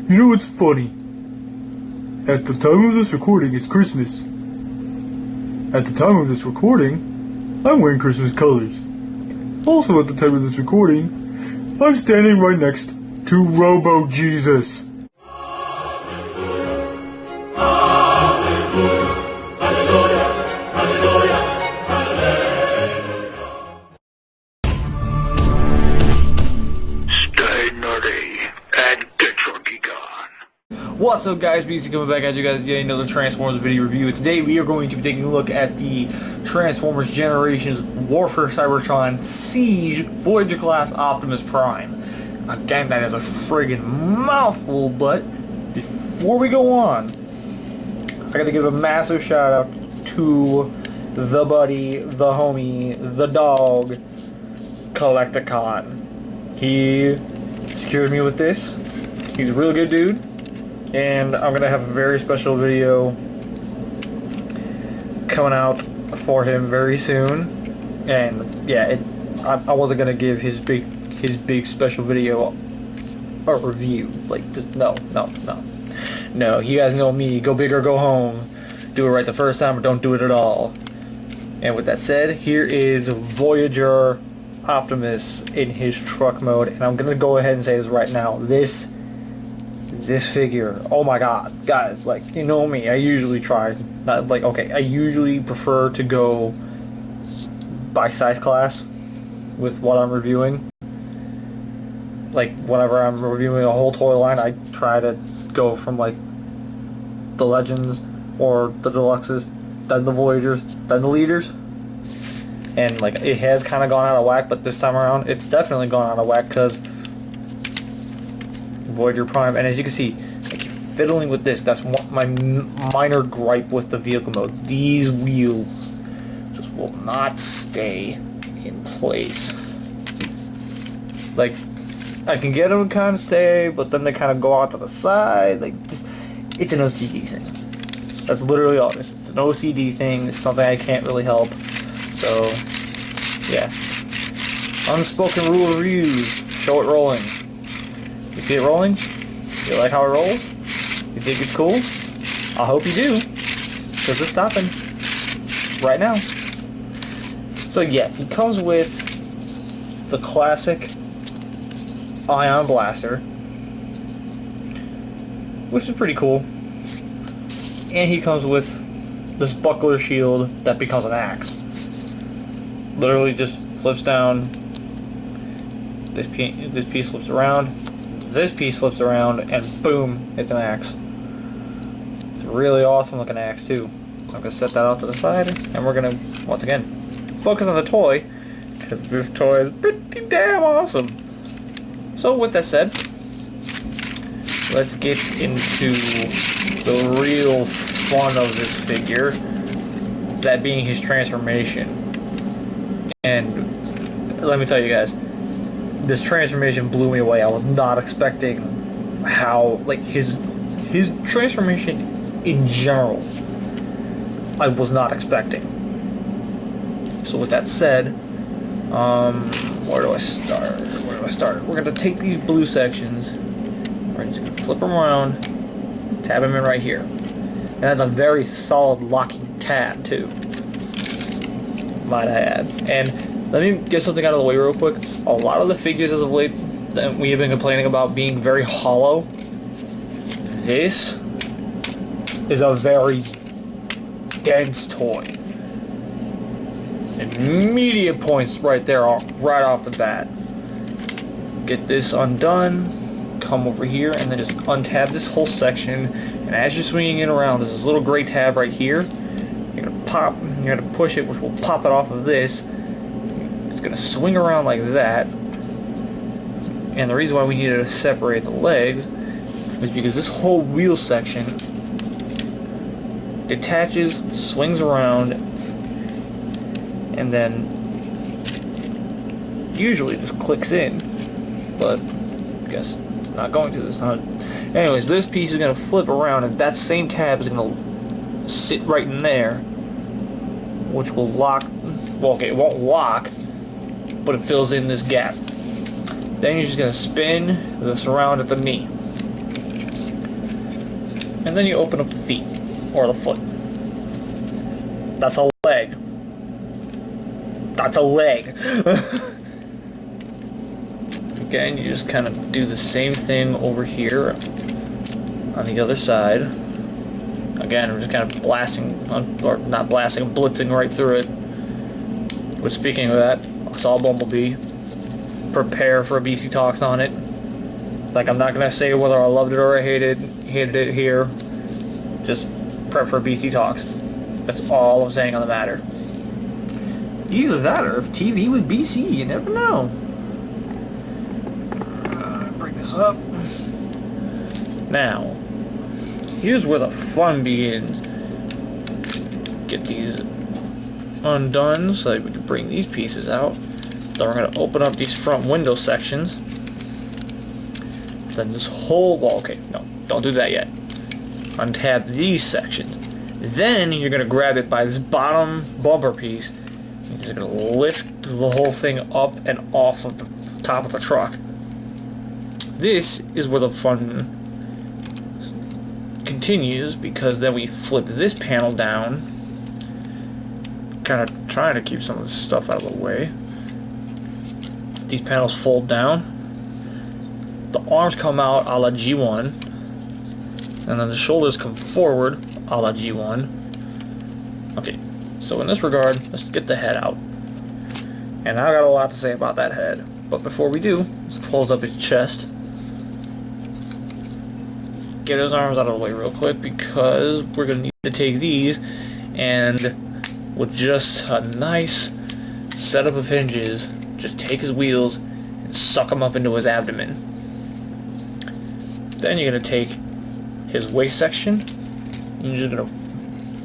You know what's funny? At the time of this recording, it's Christmas. At the time of this recording, I'm wearing Christmas colors. Also at the time of this recording, I'm standing right next to Robo Jesus. What's up, guys? BC coming back at you guys yet another Transformers video review. Today we are going to be taking a look at the Transformers Generations Warfare Cybertron Siege Voyager class Optimus Prime. Again, that is a friggin' mouthful, but before we go on, I gotta give a massive shout out to the buddy, the homie, the dog, Collecticon. He secured me with this. He's a real good dude. And I'm going to have a very special video coming out for him very soon. And yeah, I wasn't going to give his big special video a review. Like, just, no. You guys know me, go big or go home. Do it right the first time or don't do it at all. And with that said, here is Voyager Optimus in his truck mode. And I'm going to go ahead and say this right now. This figure, oh my god, guys, like, you know me, I usually I usually prefer to go by size class with what I'm reviewing. Like, whenever I'm reviewing a whole toy line, I try to go from, like, the Legends, or the Deluxes, then the Voyagers, then the Leaders. And, like, it has kind of gone out of whack, but this time around, it's definitely gone out of whack, because Voyager Prime, and as you can see, like, fiddling with this, that's my minor gripe with the vehicle mode. These wheels just will not stay in place. Like, I can get them to kind of stay, but then they kind of go out to the side. Like, just, it's an OCD thing. That's literally all this. It's an OCD thing. It's something I can't really help. So, yeah. Unspoken rule of reviews. Show it rolling. You see it rolling? You like how it rolls? You think it's cool? I hope you do, because it's stopping right now. So yeah, he comes with the classic ion blaster, which is pretty cool, and he comes with this buckler shield that becomes an axe. Literally just flips down. This piece flips around. This piece flips around, and boom, it's an axe. It's a really awesome looking axe too. I'm going to set that off to the side, and we're going to, once again, focus on the toy, because this toy is pretty damn awesome. So with that said, let's get into the real fun of this figure, that being his transformation. And let me tell you guys, this transformation blew me away. I was not expecting how, like, his transformation in general, I was not expecting. So with that said, where do I start? We're going to take these blue sections, we're just going to flip them around, tab them in right here. And that's a very solid locking tab too, might I add. And let me get something out of the way real quick. A lot of the figures as of late that we have been complaining about being very hollow, this is a very dense toy. Immediate points right there, right off the bat. Get this undone, come over here, and then just untab this whole section. And as you're swinging it around, there's this little gray tab right here. You're gonna push it, which will pop it off of this. It's going to swing around like that, and the reason why we needed to separate the legs is because this whole wheel section detaches, swings around, and then usually just clicks in, but I guess it's not going to this time. Anyways, this piece is going to flip around, and that same tab is going to sit right in there, which will lock. Well, okay, it won't lock, but it fills in this gap. Then you're just going to spin this around at the knee. And then you open up the feet, or the foot. That's a leg. That's a leg. Again, you just kind of do the same thing over here on the other side. Again, I'm just kind of blasting, or not blasting, blitzing right through it. But speaking of that, I saw Bumblebee. Prepare for a BC Talks on it. Like, I'm not gonna say whether I loved it or I hated it here. Just prep for BC Talks. That's all I'm saying on the matter. Either that or if TV with BC, you never know. Bring this up. Now, here's where the fun begins. Get these undone so that we can bring these pieces out. Then we're going to open up these front window sections. Then this whole wall. Okay, no, don't do that yet. Untab these sections. Then you're going to grab it by this bottom bumper piece. You're just going to lift the whole thing up and off of the top of the truck. This is where the fun continues, because then we flip this panel down. Kind of trying to keep some of this stuff out of the way. These panels fold down. The arms come out a la G1. And then the shoulders come forward a la G1. Okay, so in this regard, let's get the head out. And I got a lot to say about that head. But before we do, let's close up his chest. Get his arms out of the way real quick, because we're going to need to take these and with just a nice setup of hinges, just take his wheels and suck them up into his abdomen. Then you're going to take his waist section and you're just going to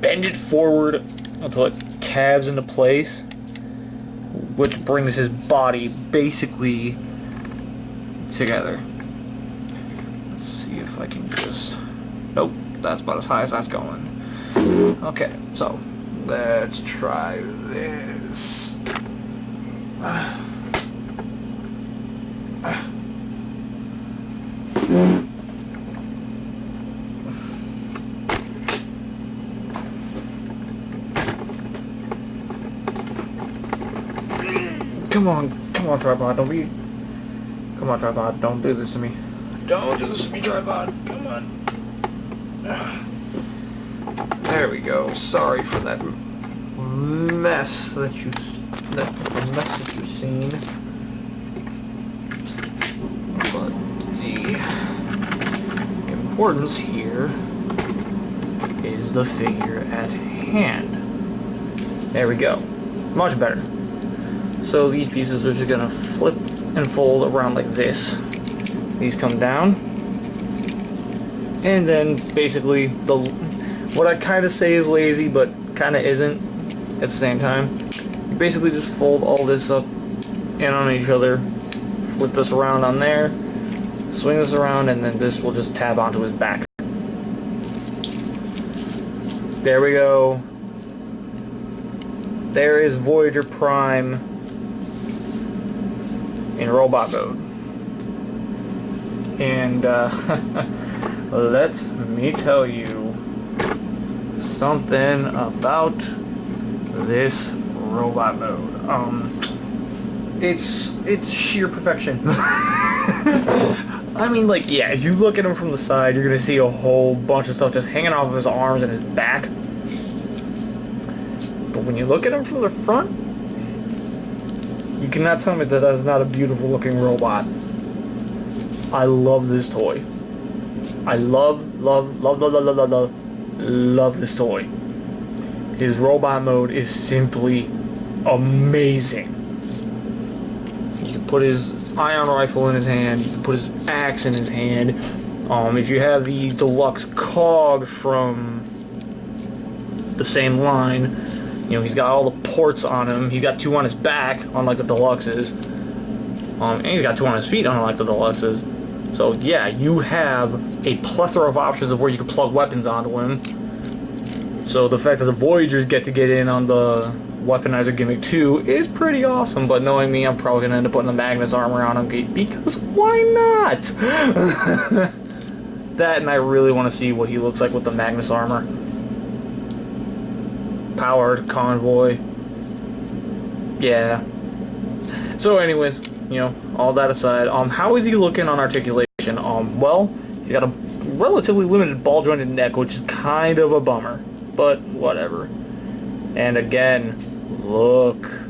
bend it forward until it tabs into place, which brings his body basically together. Let's see if I can just... Nope, that's about as high as that's going. Okay, so let's try this. Come on, tripod, don't be... Come on, tripod, don't do this to me. Don't do this to me, tripod, come on. There we go, sorry for that mess that you've seen. But the importance here is the figure at hand. There we go, much better. So these pieces are just gonna flip and fold around like this. These come down, and then basically what I kind of say is lazy, but kind of isn't at the same time. You basically just fold all this up and on each other, flip this around on there, swing this around, and then this will just tab onto his back. There we go. There is Voyager Prime in robot mode. And let me tell you something about this robot mode. It's sheer perfection. I mean, like, yeah, if you look at him from the side, you're gonna see a whole bunch of stuff just hanging off of his arms and his back. But when you look at him from the front, you cannot tell me that that's not a beautiful looking robot. I love this toy. I love this toy. His robot mode is simply amazing. You can put his ion rifle in his hand, you can put his axe in his hand. If you have the deluxe cog from the same line, you know, he's got all the ports on him. He's got 2 on his back, unlike the deluxes. And he's got 2 on his feet, unlike the deluxes. So yeah, you have a plethora of options of where you can plug weapons onto him. So the fact that the Voyagers get in on the weaponizer gimmick too is pretty awesome, but knowing me, I'm probably going to end up putting the Magnus armor on him because why not? That, and I really want to see what he looks like with the Magnus armor. Powered convoy. Yeah. So anyways, you know, all that aside, how is he looking on articulation? Well, he's got a relatively limited ball jointed neck, which is kind of a bummer, but whatever. And again, looky,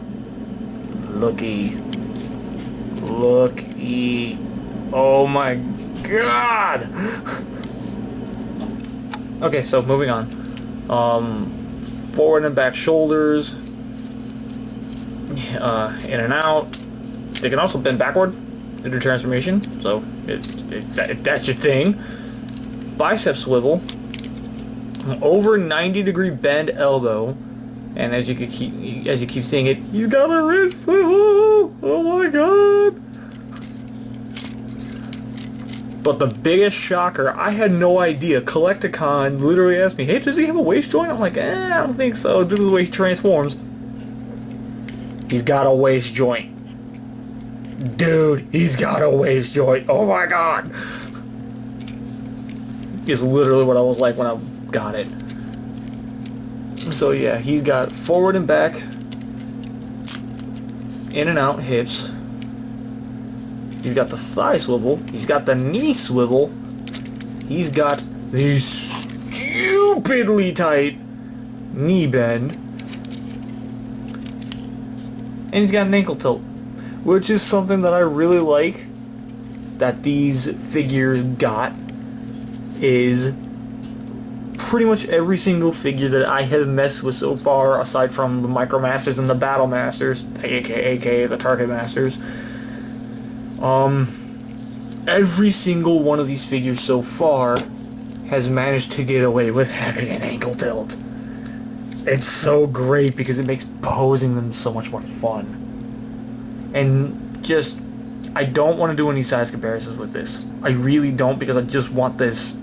oh my god. Okay, so moving on. Forward and back shoulders, in and out. They can also bend backward to do transformation, so if that's your thing. Bicep swivel, over 90-degree bend elbow, and as you keep seeing it, he's got a wrist swivel. Oh my god! But the biggest shocker, I had no idea. Collecticon literally asked me, hey, does he have a waist joint? I'm like, I don't think so, due to the way he transforms. He's got a waist joint. Dude, he's got a waist joint. Oh my god. Is literally what I was like when I got it. So yeah, he's got forward and back, in and out hips. He's got the thigh swivel. He's got the knee swivel. He's got the stupidly tight knee bend. And he's got an ankle tilt, which is something that I really like that these figures got. Is pretty much every single figure that I have messed with so far, aside from the Micro Masters and the Battle Masters, aka the Target Masters. Every single one of these figures so far has managed to get away with having an ankle tilt. It's so great because it makes posing them so much more fun. And just, I don't want to do any size comparisons with this. I really don't, because I just want this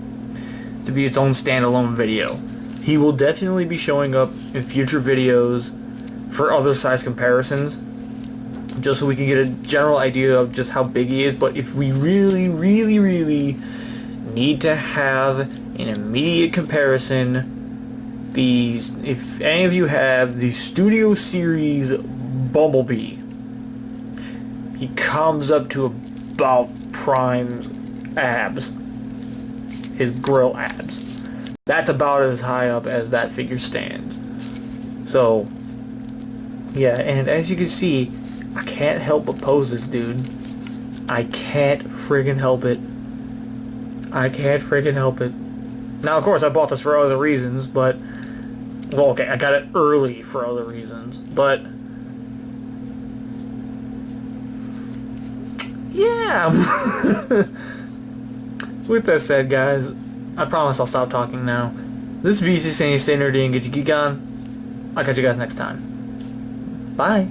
to be its own standalone video. He will definitely be showing up in future videos for other size comparisons, just so we can get a general idea of just how big he is. But if we really need to have an immediate comparison, if any of you have the Studio Series Bumblebee, he comes up to about Prime's abs. His grill abs. That's about as high up as that figure stands. So, yeah, and as you can see, I can't help but pose this dude. I can't friggin' help it. I can't friggin' help it. Now, of course, I bought this for other reasons, but... Well, okay, I got it early for other reasons, but... Yeah! With that said, guys, I promise I'll stop talking now. This is BC saying stay nerdy and get your geek on. I'll catch you guys next time. Bye!